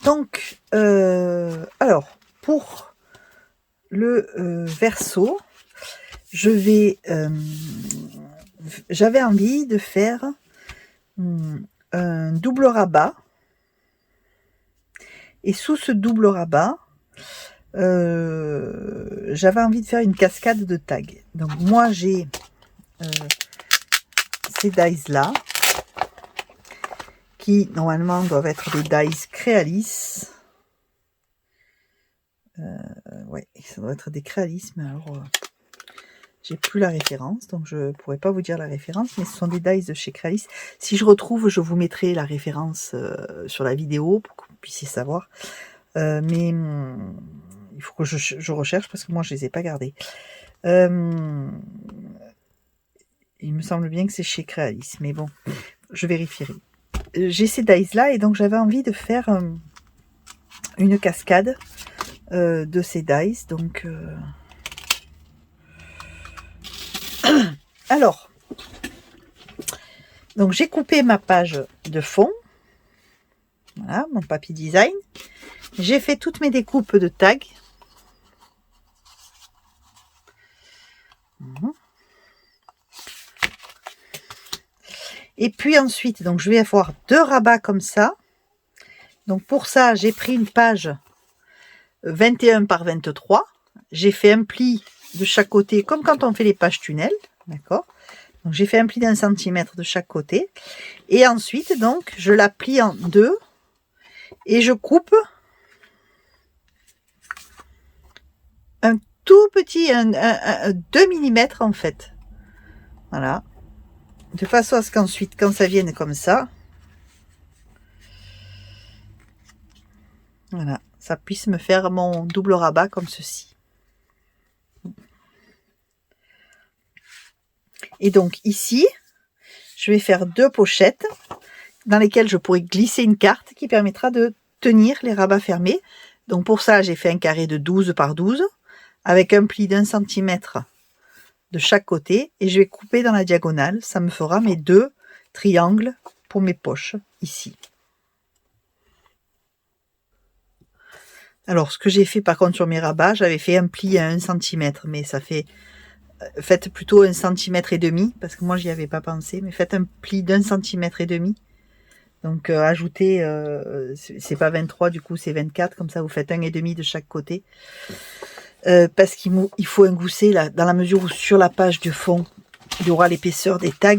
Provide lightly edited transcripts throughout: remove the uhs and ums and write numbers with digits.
Donc, alors, pour le verso, j'avais envie de faire un double rabat. Et sous ce double rabat, j'avais envie de faire une cascade de tags. Donc moi j'ai ces dies là, qui normalement doivent être des dies Crealis. Ouais, ça doit être des Crealis, mais alors j'ai plus la référence, donc je pourrais pas vous dire la référence, mais ce sont des dies de chez Crealis. Si je retrouve, je vous mettrai la référence sur la vidéo pour que vous puissiez savoir. Mais il faut que je recherche parce que moi je les ai pas gardés. Il me semble bien que c'est chez Crealis, mais bon, je vérifierai. J'ai ces dies là et donc j'avais envie de faire une cascade de ces dies. Donc alors, donc j'ai coupé ma page de fond. Voilà, mon papier design. J'ai fait toutes mes découpes de tags. Et puis ensuite, donc je vais avoir 2 rabats comme ça. Donc pour ça, j'ai pris une page 21 par 23. J'ai fait un pli de chaque côté, comme quand on fait les pages tunnel. D'accord. Donc j'ai fait un pli d'1 centimètre de chaque côté. Et ensuite, donc, je la plie en 2. Et je coupe un tout petit, 2 mm en fait. Voilà. De façon à ce qu'ensuite, quand ça vienne comme ça, voilà, ça puisse me faire mon double rabat comme ceci. Et donc ici, je vais faire 2 pochettes dans lesquelles je pourrais glisser une carte qui permettra de tenir les rabats fermés. Donc pour ça, j'ai fait un carré de 12 par 12 avec un pli d'1 centimètre de chaque côté et je vais couper dans la diagonale. Ça me fera mes 2 triangles pour mes poches ici. Alors ce que j'ai fait par contre sur mes rabats, j'avais fait un pli à 1 centimètre, mais ça fait, faites plutôt 1 centimètre et demi parce que moi j'y avais pas pensé, mais faites un pli d'1 centimètre et demi. Donc ajoutez, c'est pas 23 du coup c'est 24, comme ça vous faites 1,5 de chaque côté. Parce qu'il faut un gousset là, dans la mesure où sur la page du fond il y aura l'épaisseur des tags,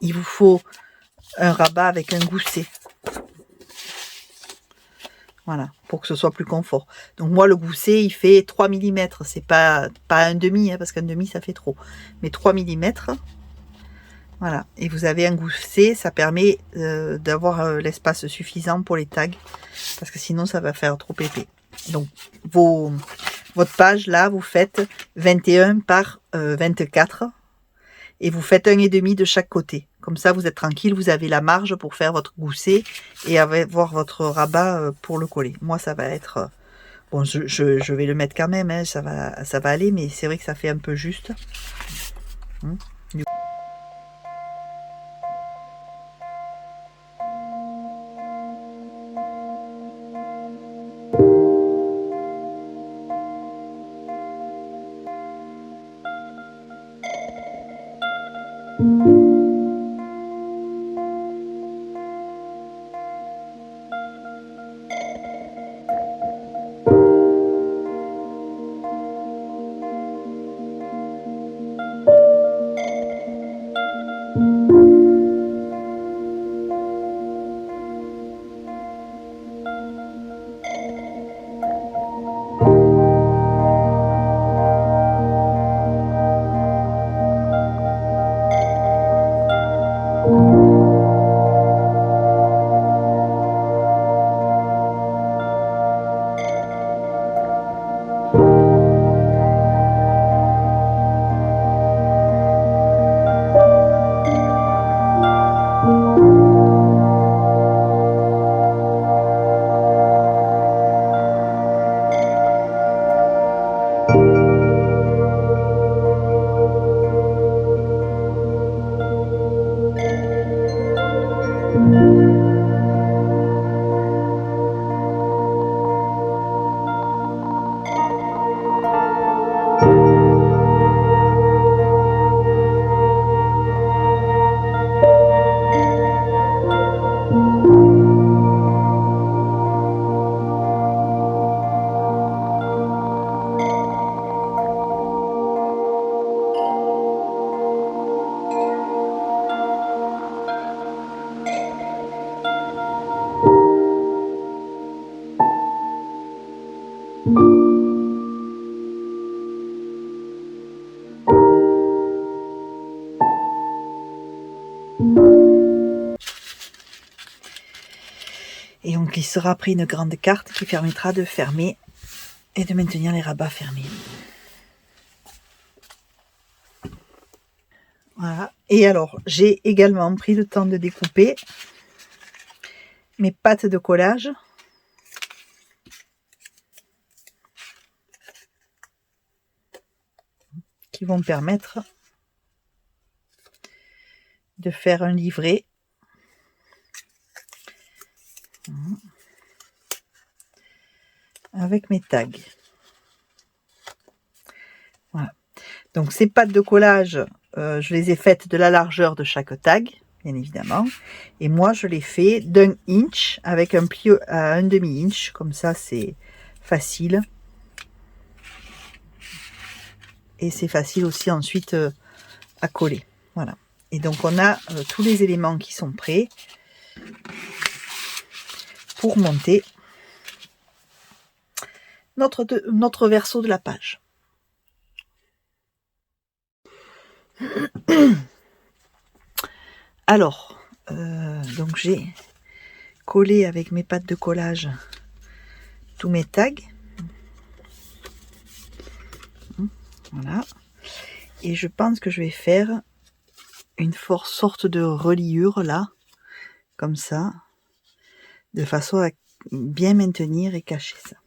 il vous faut un rabat avec un gousset. Voilà, pour que ce soit plus confort. Donc moi le gousset il fait 3 mm, c'est pas un demi, hein, parce qu'un demi ça fait trop, mais 3 mm. Voilà, et vous avez un gousset, ça permet d'avoir l'espace suffisant pour les tags, parce que sinon ça va faire trop épais. Donc votre page là, vous faites 21 par 24 et vous faites 1,5 de chaque côté. Comme ça vous êtes tranquille, vous avez la marge pour faire votre gousset et avoir votre rabat pour le coller. Moi ça va être... bon, je vais le mettre quand même, hein, ça va aller, mais c'est vrai que ça fait un peu juste. Donc il sera après une grande carte qui permettra de fermer et de maintenir les rabats fermés. Voilà. Et alors, j'ai également pris le temps de découper mes pattes de collage. Qui vont permettre de faire un livret. Avec mes tags. Voilà. Donc ces pattes de collage, je les ai faites de la largeur de chaque tag, bien évidemment. Et moi, je les fais d'1 inch avec un pli à 1/2 inch. Comme ça, c'est facile. Et c'est facile aussi ensuite à coller. Voilà. Et donc on a tous les éléments qui sont prêts pour monter notre verso de la page. Alors, donc j'ai collé avec mes pattes de collage tous mes tags. Voilà. Et je pense que je vais faire une sorte de reliure là, comme ça, de façon à bien maintenir et cacher ça.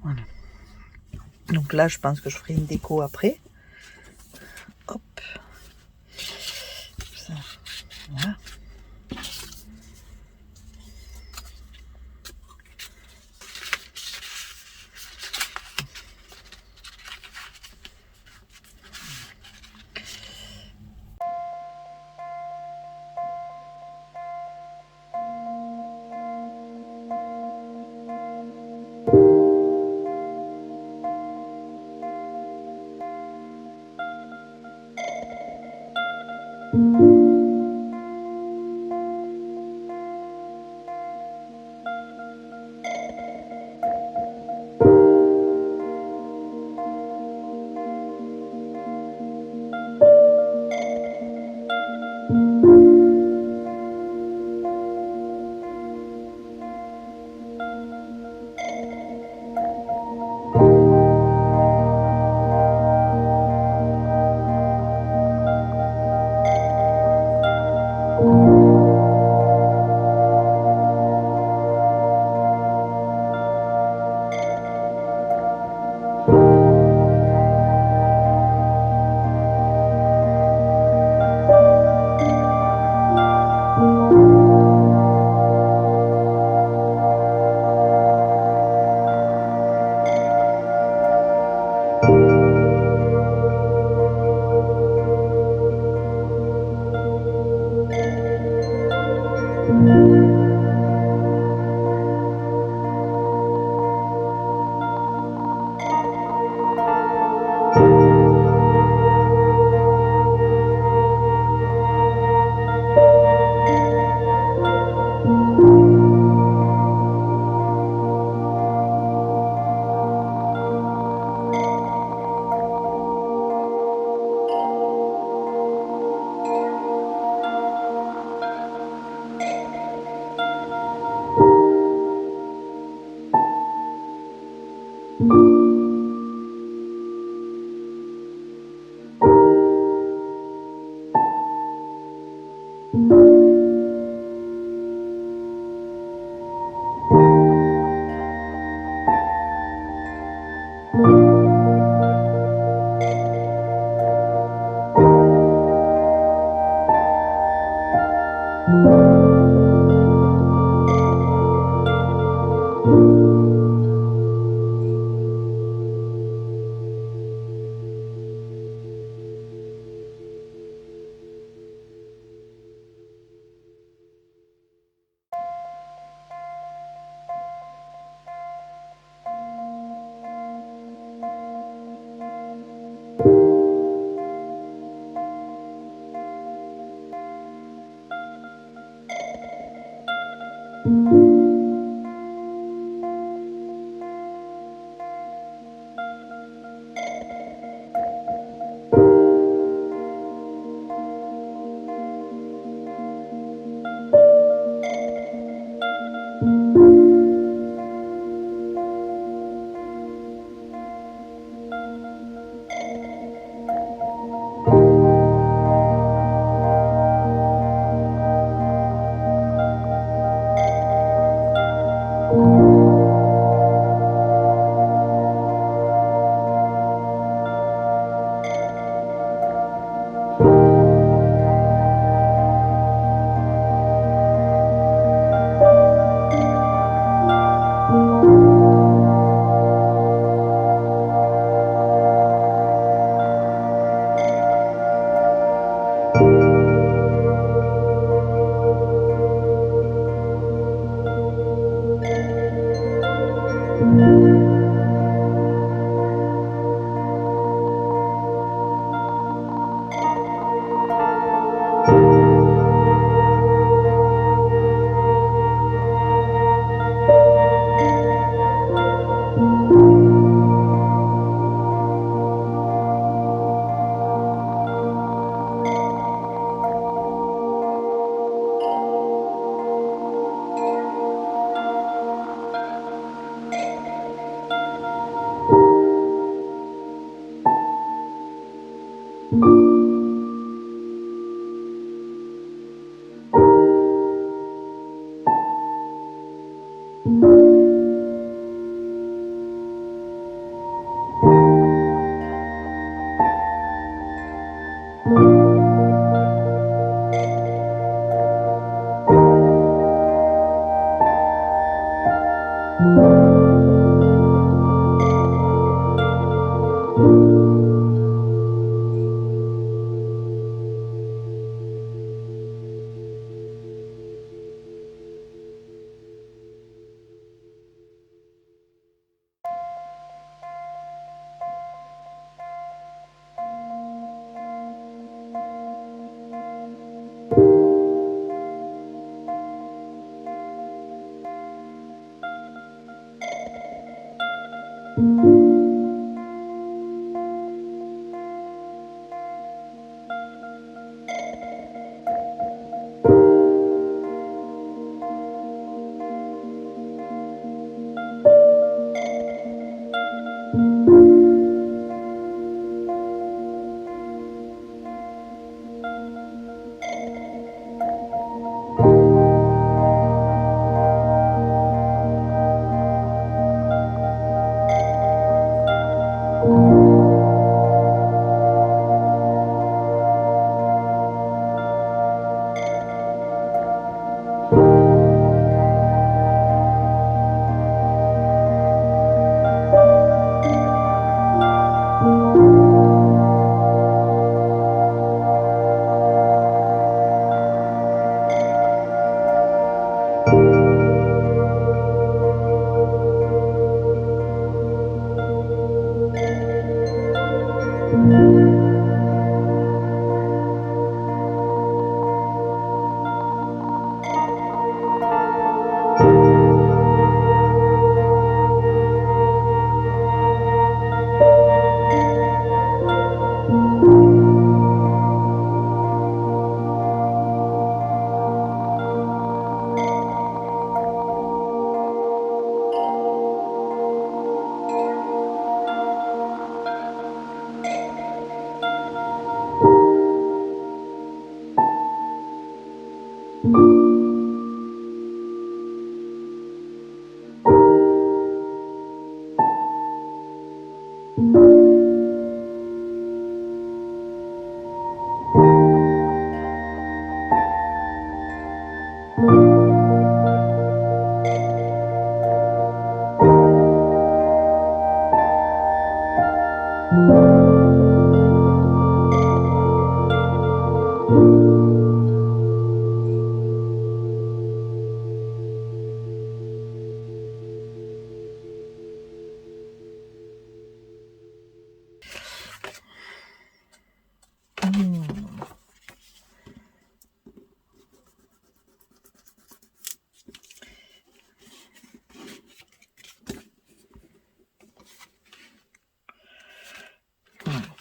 Voilà. Donc là, je pense que je ferai une déco après. Hop. Ça, voilà.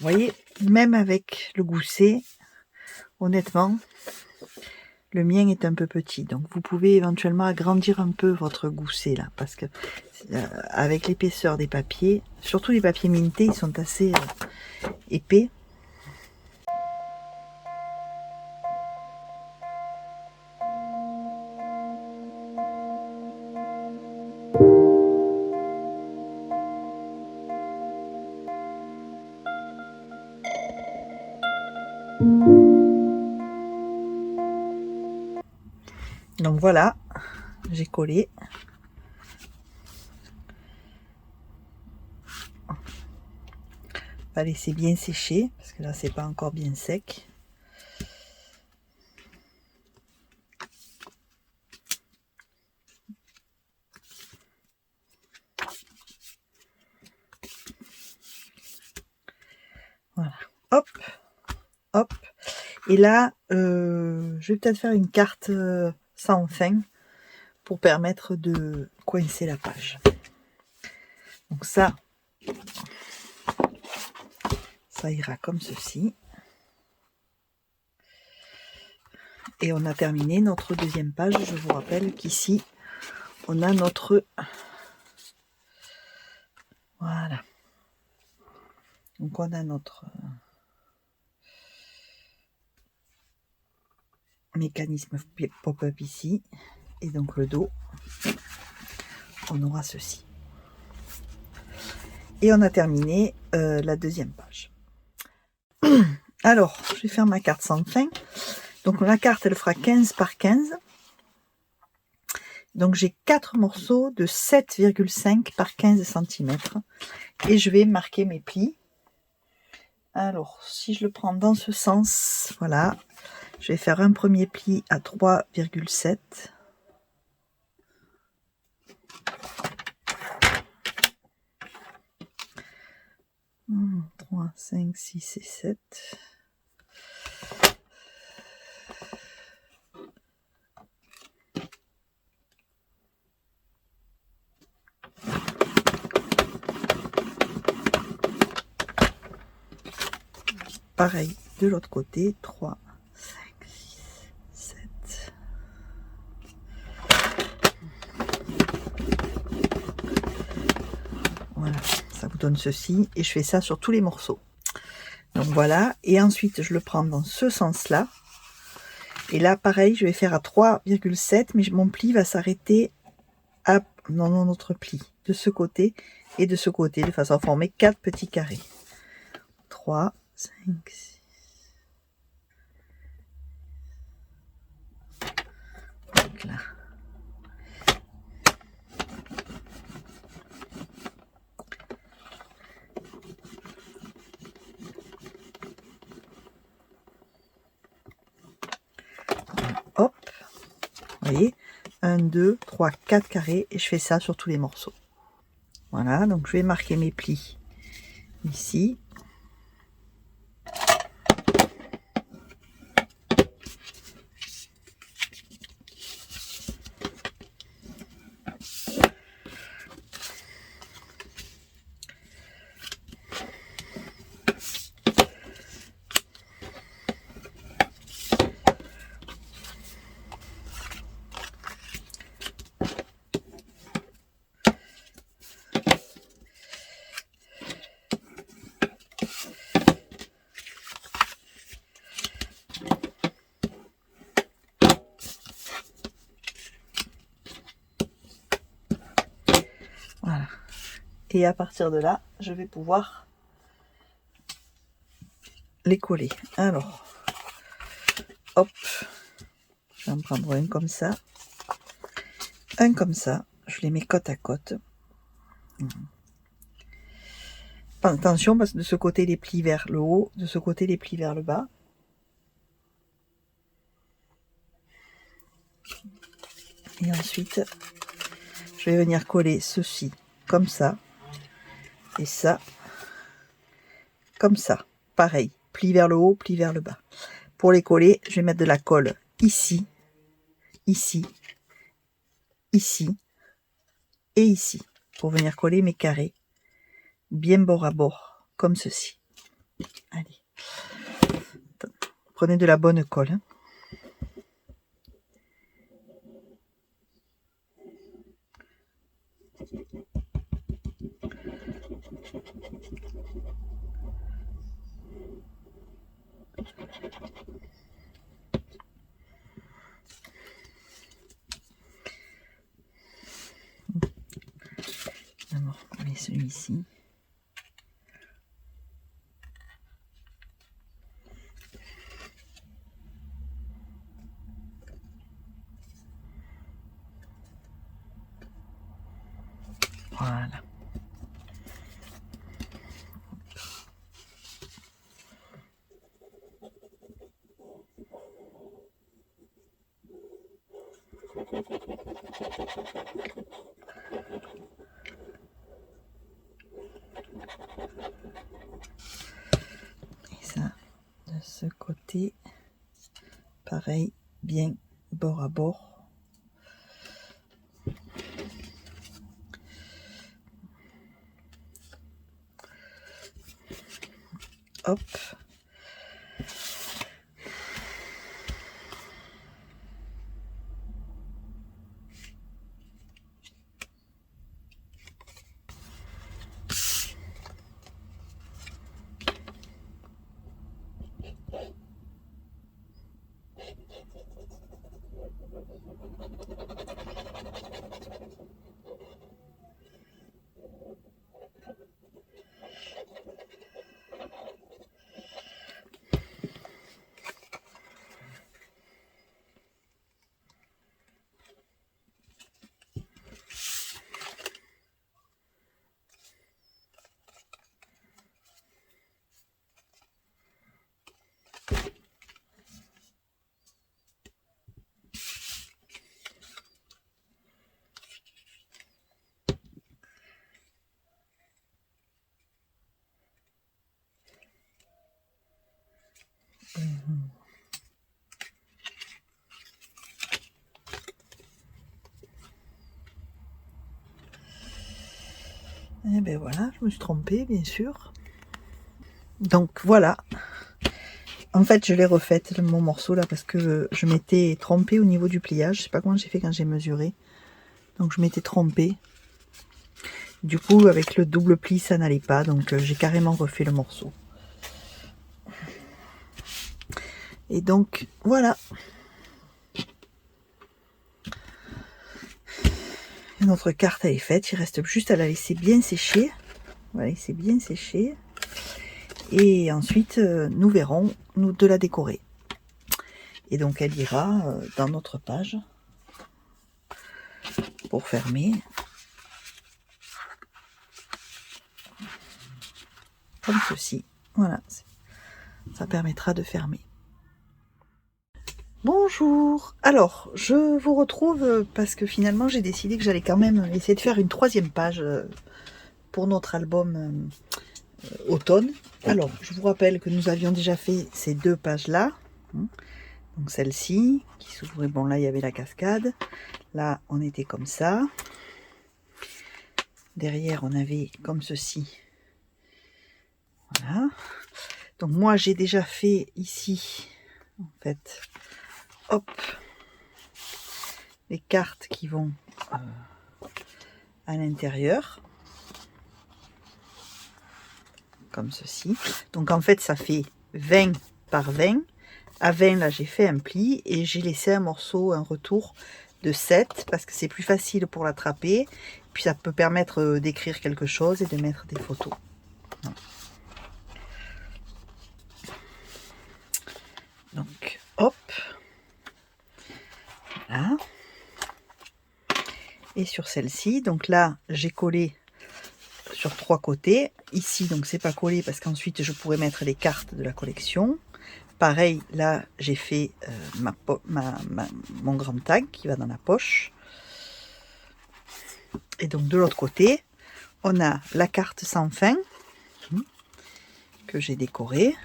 voyez, même avec le gousset, honnêtement, le mien est un peu petit. Donc vous pouvez éventuellement agrandir un peu votre gousset là. Parce que avec l'épaisseur des papiers, surtout les papiers mintés, ils sont assez épais. Donc voilà, j'ai collé. On va laisser bien sécher parce que là c'est pas encore bien sec. Voilà, hop, hop. Et là, je vais peut-être faire une carte sans fin pour permettre de coincer la page. Donc ça ira comme ceci. Et on a terminé notre deuxième page. Je vous rappelle qu'ici, on a notre... Voilà. Donc on a notre mécanisme pop-up ici. Et donc le dos, on aura ceci. Et on a terminé la deuxième page. Alors, je vais faire ma carte sans fin. Donc la carte, elle fera 15 par 15. Donc j'ai 4 morceaux de 7,5 par 15 cm. Et je vais marquer mes plis. Alors, si je le prends dans ce sens, voilà, je vais faire un premier pli à 3,7. 3, 5, 6 et 7. Pareil, de l'autre côté, 3, 5, 6, 7. Voilà, ça vous donne ceci. Et je fais ça sur tous les morceaux. Donc voilà, et ensuite je le prends dans ce sens-là. Et là, pareil, je vais faire à 3,7, mais mon pli va s'arrêter à dans mon autre pli, de ce côté et de ce côté, de façon à former 4 petits carrés. 3, 5, 6. Donc là. Hop, vous voyez, 1, 2, 3, 4 carrés, et je fais ça sur tous les morceaux. Voilà, donc je vais marquer mes plis ici. Voilà. Et à partir de là, je vais pouvoir les coller. Alors, hop, je vais en prendre un comme ça, un comme ça, je les mets côte à côte. Attention, parce que de ce côté les plis vers le haut, de ce côté les plis vers le bas. Et ensuite, je vais venir coller ceci comme ça, et ça comme ça. Pareil, pli vers le haut, pli vers le bas. Pour les coller, je vais mettre de la colle ici, ici, ici et ici, pour venir coller mes carrés bien bord à bord, comme ceci. Allez. Prenez de la bonne colle. Hein. D'abord, on met celui-ci. Voilà. Et ça, de ce côté, pareil, bien bord à bord. Hop. Et ben voilà, je me suis trompée, bien sûr. Donc voilà. En fait, je l'ai refaite, mon morceau là, parce que je m'étais trompée au niveau du pliage. Je sais pas comment j'ai fait quand j'ai mesuré. Donc je m'étais trompée. Du coup, avec le double pli, ça n'allait pas. Donc j'ai carrément refait le morceau. Et donc, voilà. Et notre carte, elle est faite. Il reste juste à la laisser bien sécher. On va la laisser bien sécher. Et ensuite, nous verrons, nous, de la décorer. Et donc, elle ira dans notre page. Pour fermer. Comme ceci. Voilà. Ça permettra de fermer. Bonjour. Alors, je vous retrouve parce que finalement, j'ai décidé que j'allais quand même essayer de faire une troisième page pour notre album automne. Alors, je vous rappelle que nous avions déjà fait ces deux pages-là. Donc celle-ci, qui s'ouvrait, bon là, il y avait la cascade. Là, on était comme ça. Derrière, on avait comme ceci. Voilà. Donc moi, j'ai déjà fait ici, en fait, hop, les cartes qui vont à l'intérieur. Comme ceci. Donc en fait, ça fait 20 par 20. À 20, là, j'ai fait un pli et j'ai laissé un morceau, un retour de 7 parce que c'est plus facile pour l'attraper. Puis ça peut permettre d'écrire quelque chose et de mettre des photos. Voilà. Donc, hop. Voilà. Et sur celle-ci, donc là, j'ai collé sur 3 côtés. Ici, donc c'est pas collé parce qu'ensuite je pourrais mettre les cartes de la collection. Pareil, là, j'ai fait mon grand tag qui va dans la poche. Et donc de l'autre côté, on a la carte sans fin que j'ai décorée.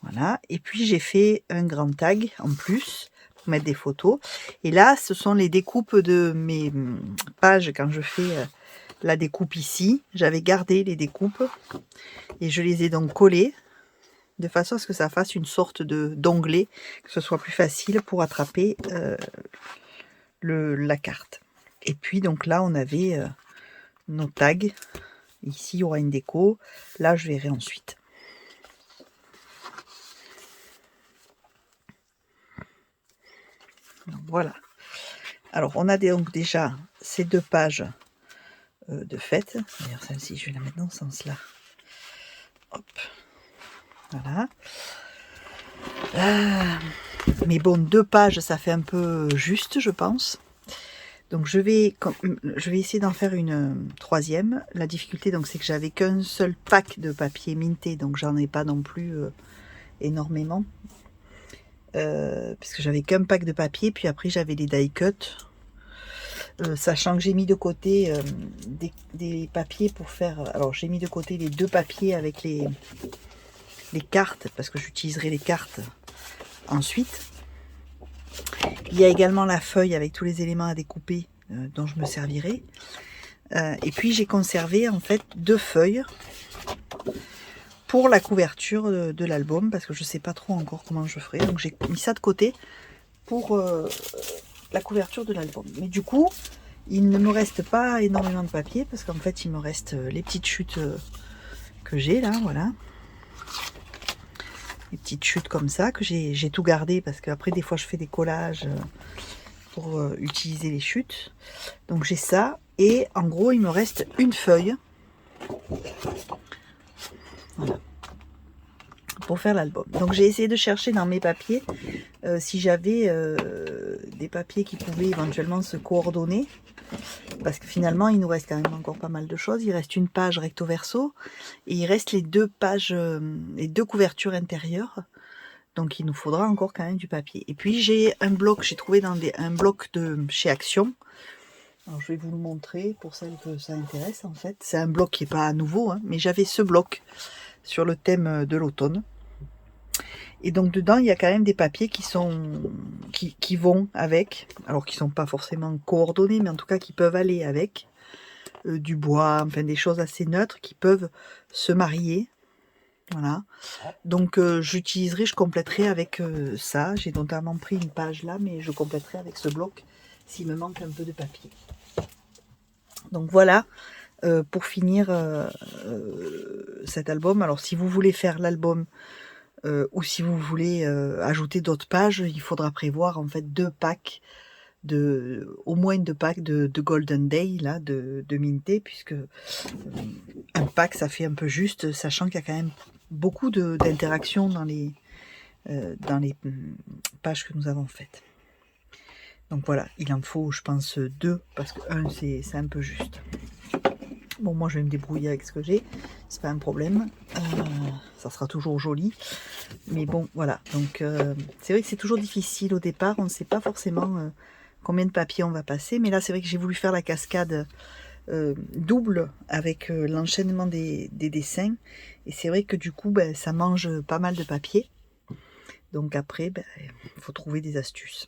Voilà. Et puis j'ai fait un grand tag en plus pour mettre des photos. Et là, ce sont les découpes de mes pages quand je fais la découpe ici. J'avais gardé les découpes et je les ai donc collées de façon à ce que ça fasse une sorte d'onglet, que ce soit plus facile pour attraper la carte. Et puis donc là on avait nos tags. Ici il y aura une déco, là je verrai ensuite. Donc, voilà. Alors on a donc déjà ces 2 pages de fête. D'ailleurs celle-ci je vais la mettre dans ce sens-là. Hop. Voilà. Mais bon, 2 pages ça fait un peu juste je pense. Donc je vais essayer d'en faire une 3e. La difficulté donc c'est que j'avais qu'un seul pack de papier minté, donc j'en ai pas non plus énormément. Puisque j'avais qu'un pack de papier, puis après j'avais les die cut. Sachant que j'ai mis de côté des papiers pour faire... Alors j'ai mis de côté les 2 papiers avec les cartes, parce que j'utiliserai les cartes ensuite. Il y a également la feuille avec tous les éléments à découper dont je me servirai. Et puis j'ai conservé en fait 2 feuilles pour la couverture de l'album, parce que je ne sais pas trop encore comment je ferai. Donc j'ai mis ça de côté pour la couverture de l'album. Mais du coup, il ne me reste pas énormément de papier, parce qu'en fait il me reste les petites chutes que j'ai là, voilà. Les petites chutes comme ça, que j'ai tout gardé, parce qu'après des fois je fais des collages pour utiliser les chutes. Donc j'ai ça, et en gros il me reste une feuille, voilà, pour faire l'album. Donc j'ai essayé de chercher dans mes papiers si j'avais des papiers qui pouvaient éventuellement se coordonner, parce que finalement il nous reste quand même encore pas mal de choses. Il reste une page recto verso et il reste les 2 pages, les 2 couvertures intérieures, donc il nous faudra encore quand même du papier. Et puis j'ai un bloc, j'ai trouvé dans un bloc de chez Action. Alors je vais vous le montrer pour celles que ça intéresse en fait. C'est un bloc qui n'est pas nouveau, hein, mais j'avais ce bloc sur le thème de l'automne. Et donc dedans il y a quand même des papiers qui vont avec, alors qui sont pas forcément coordonnés, mais en tout cas qui peuvent aller avec du bois, enfin des choses assez neutres qui peuvent se marier. Voilà, donc j'utiliserai, je compléterai avec ça. J'ai notamment pris une page là, mais je compléterai avec ce bloc s'il me manque un peu de papier. Donc voilà, pour finir cet album. Alors si vous voulez faire l'album ou si vous voulez ajouter d'autres pages, il faudra prévoir en fait 2 packs, au moins 2 packs de Golden Day là, de minté, puisque un pack ça fait un peu juste, sachant qu'il y a quand même beaucoup d'interactions dans les pages que nous avons faites. Donc voilà, il en faut je pense 2, parce que 1 c'est un peu juste. Bon, moi je vais me débrouiller avec ce que j'ai, c'est pas un problème, ça sera toujours joli. Mais bon voilà, donc c'est vrai que c'est toujours difficile au départ, on ne sait pas forcément combien de papier on va passer, mais là c'est vrai que j'ai voulu faire la cascade double avec l'enchaînement des dessins, et c'est vrai que du coup ben, ça mange pas mal de papier, donc après ben, faut trouver des astuces.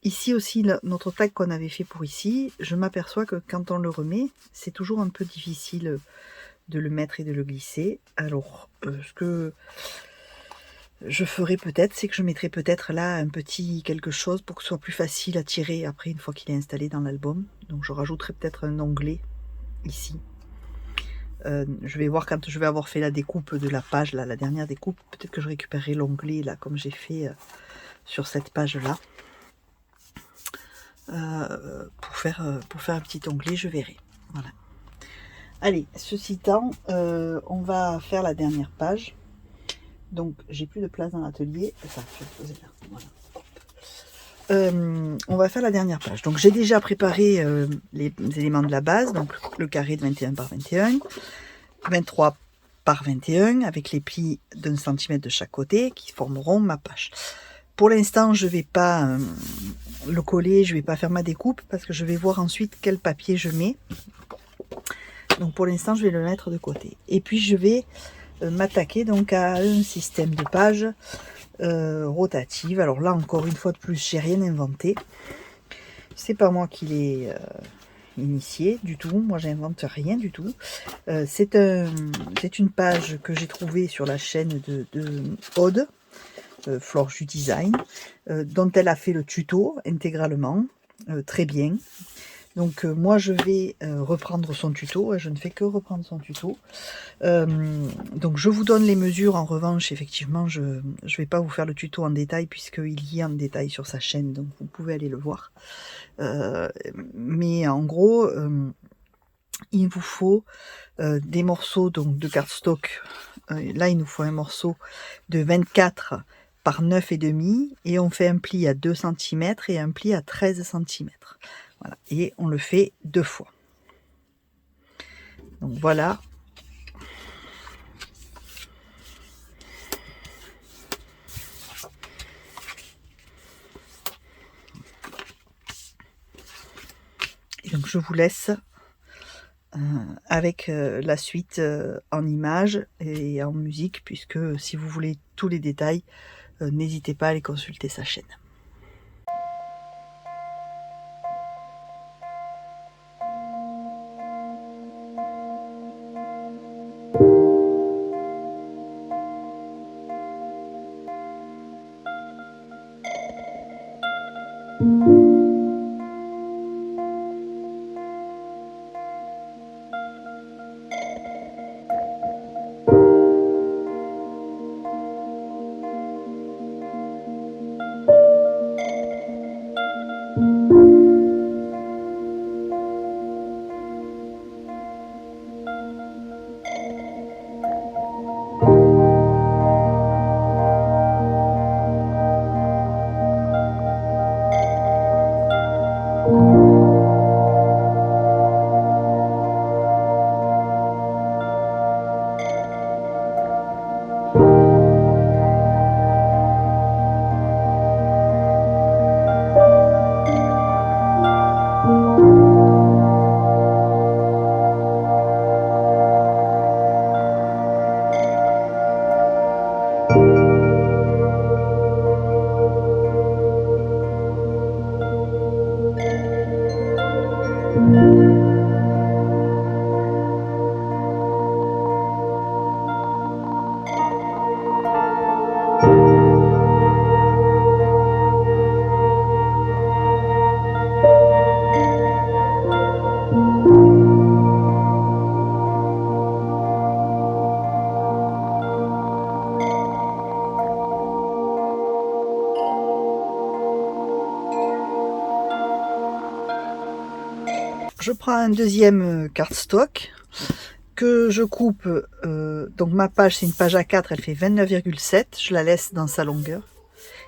Ici aussi notre tag qu'on avait fait pour ici, je m'aperçois que quand on le remet c'est toujours un peu difficile de le mettre et de le glisser. Alors ce que je ferai peut-être, c'est que je mettrai peut-être là un petit quelque chose pour que ce soit plus facile à tirer après une fois qu'il est installé dans l'album. Donc je rajouterai peut-être un onglet ici. Je vais voir quand je vais avoir fait la découpe de la page, là, la dernière découpe, peut-être que je récupérerai l'onglet là comme j'ai fait sur cette page là. Pour faire un petit onglet, je verrai. Voilà. Allez, ceci étant, on va faire la dernière page. Donc j'ai plus de place dans l'atelier. Enfin, je vais le poser là. Voilà. On va faire la dernière page. Donc j'ai déjà préparé les éléments de la base, donc le carré de 21 par 21, 23 par 21, avec les plis d'1 cm de chaque côté qui formeront ma page. Pour l'instant, je vais pas le coller, je vais pas faire ma découpe parce que je vais voir ensuite quel papier je mets. Donc pour l'instant, je vais le mettre de côté. Et puis je vais m'attaquer donc à un système de pages rotative. Alors là, encore une fois de plus, j'ai rien inventé. C'est pas moi qui l'ai initié du tout, moi j'invente rien du tout. C'est une page que j'ai trouvée sur la chaîne de Aude, Florju Design, dont elle a fait le tuto intégralement, très bien. Donc moi je vais reprendre son tuto, je ne fais que reprendre son tuto. Donc je vous donne les mesures, en revanche effectivement je ne vais pas vous faire le tuto en détail puisqu'il y est en détail sur sa chaîne, donc vous pouvez aller le voir. Mais en gros, il vous faut des morceaux donc, de cardstock. Là il nous faut un morceau de 24 par 9,5 et on fait un pli à 2 cm et un pli à 13 cm. Voilà. Et on le fait 2 fois. Donc voilà. Et donc je vous laisse avec la suite en images et en musique, puisque si vous voulez tous les détails, n'hésitez pas à aller consulter sa chaîne. Je prends un deuxième cardstock que je coupe, donc ma page c'est une page A4, elle fait 29,7, je la laisse dans sa longueur,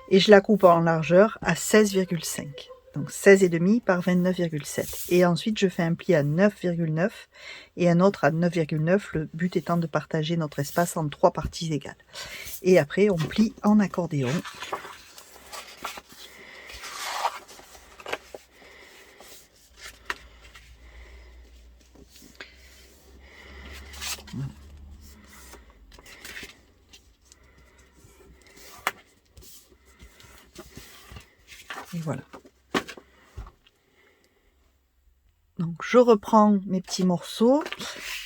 et je la coupe en largeur à 16,5, donc 16,5 par 29,7, et ensuite je fais un pli à 9,9 et un autre à 9,9, le but étant de partager notre espace en 3 parties égales, et après on plie en accordéon. Et voilà. Donc je reprends mes petits morceaux,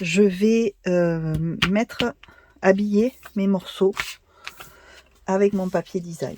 je vais habiller mes morceaux avec mon papier design.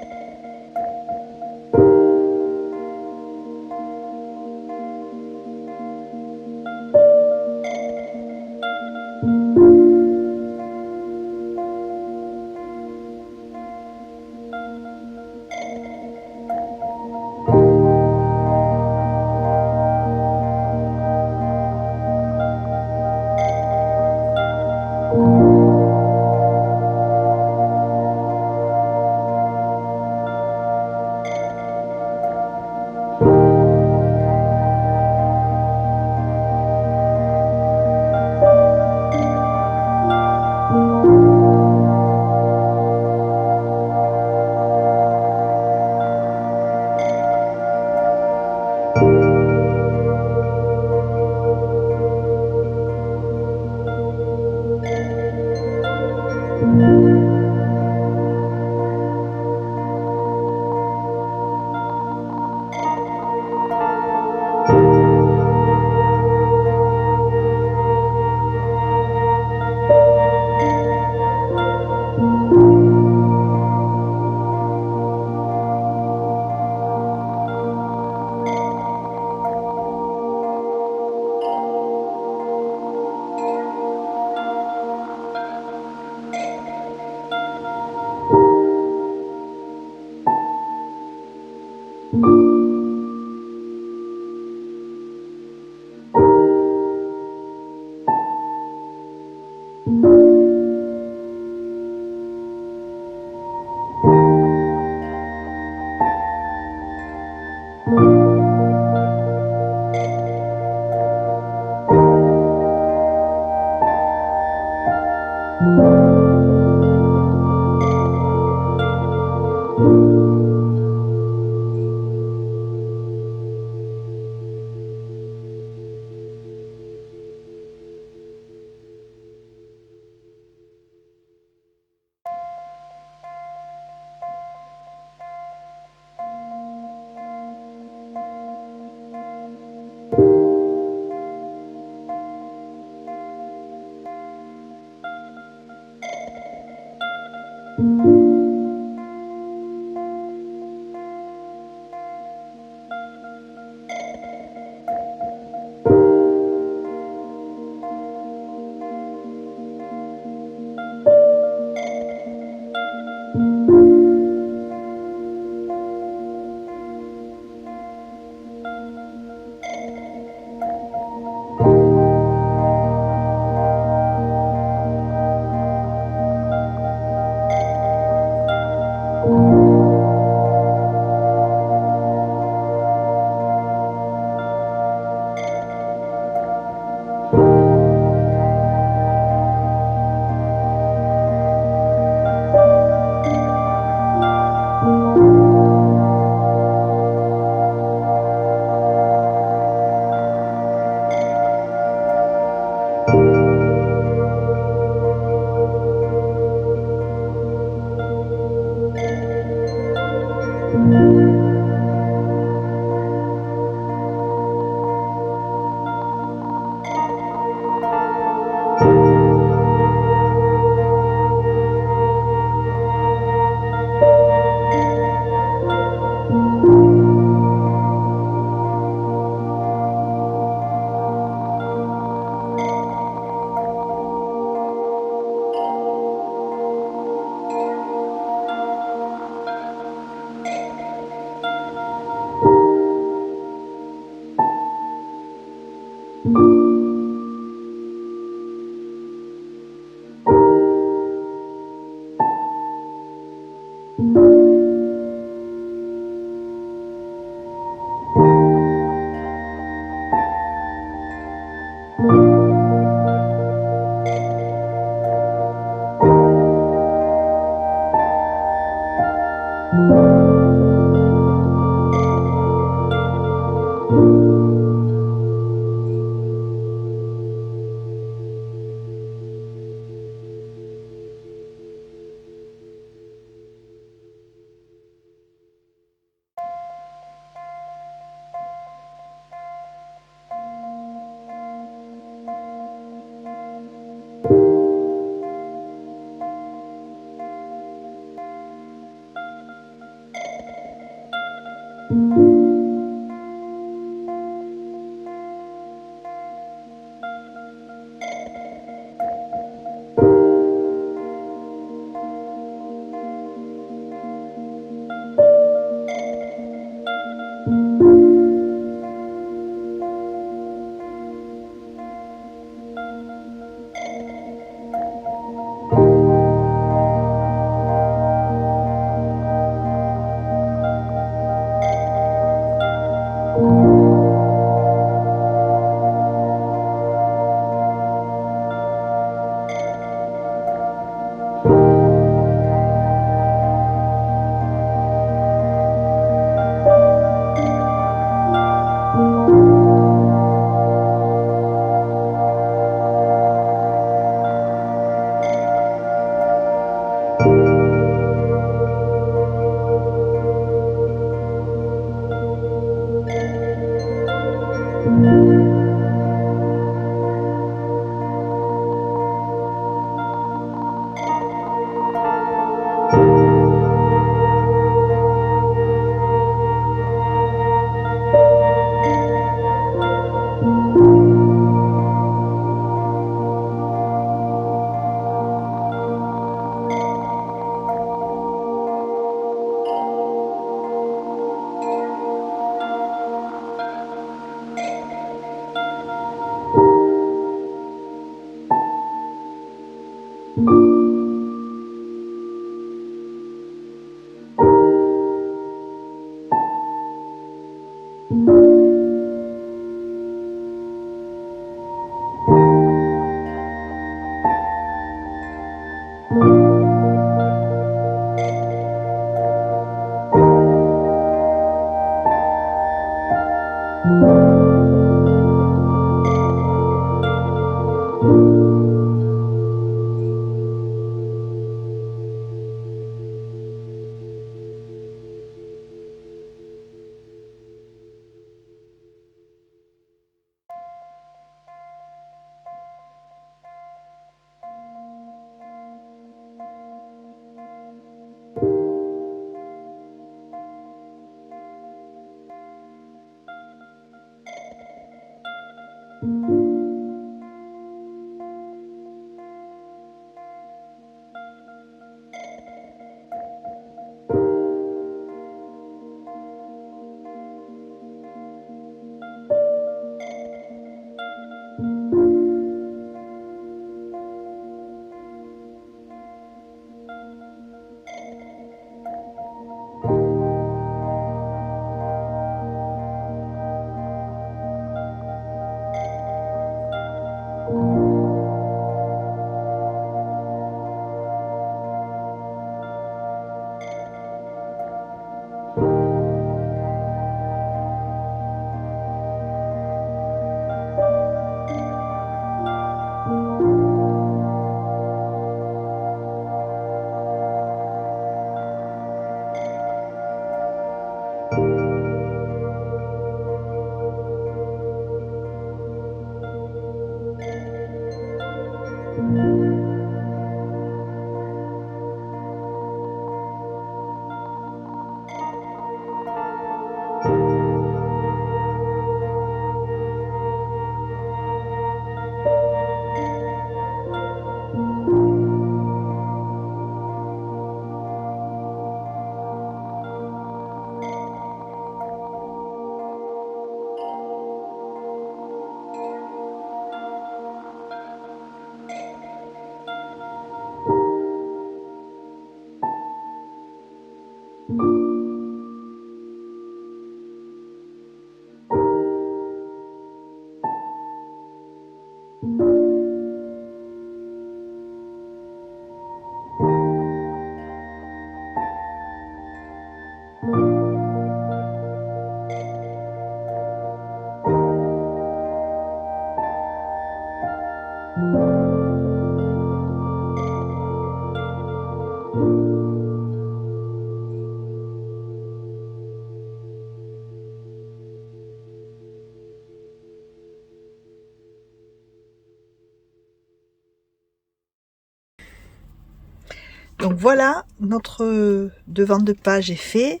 Donc voilà, notre devant de page est fait.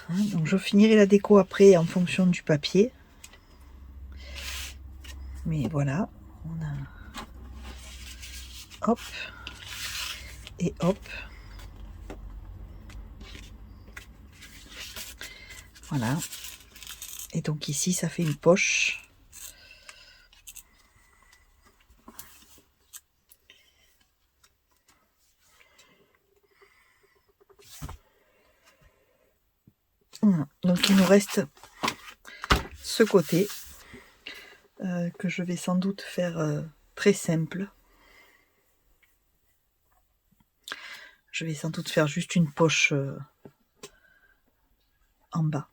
Hein, donc je finirai la déco après en fonction du papier. Mais voilà, on a hop et hop. Voilà. Et donc ici, ça fait une poche. Voilà. Donc il nous reste ce côté que je vais sans doute faire très simple. Je vais sans doute faire juste une poche en bas.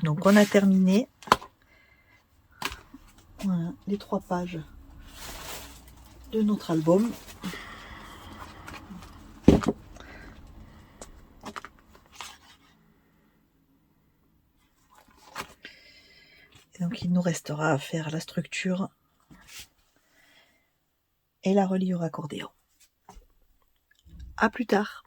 Donc on a terminé. Voilà, les 3 pages de notre album. Et donc il nous restera à faire la structure et la reliure accordéon. À plus tard.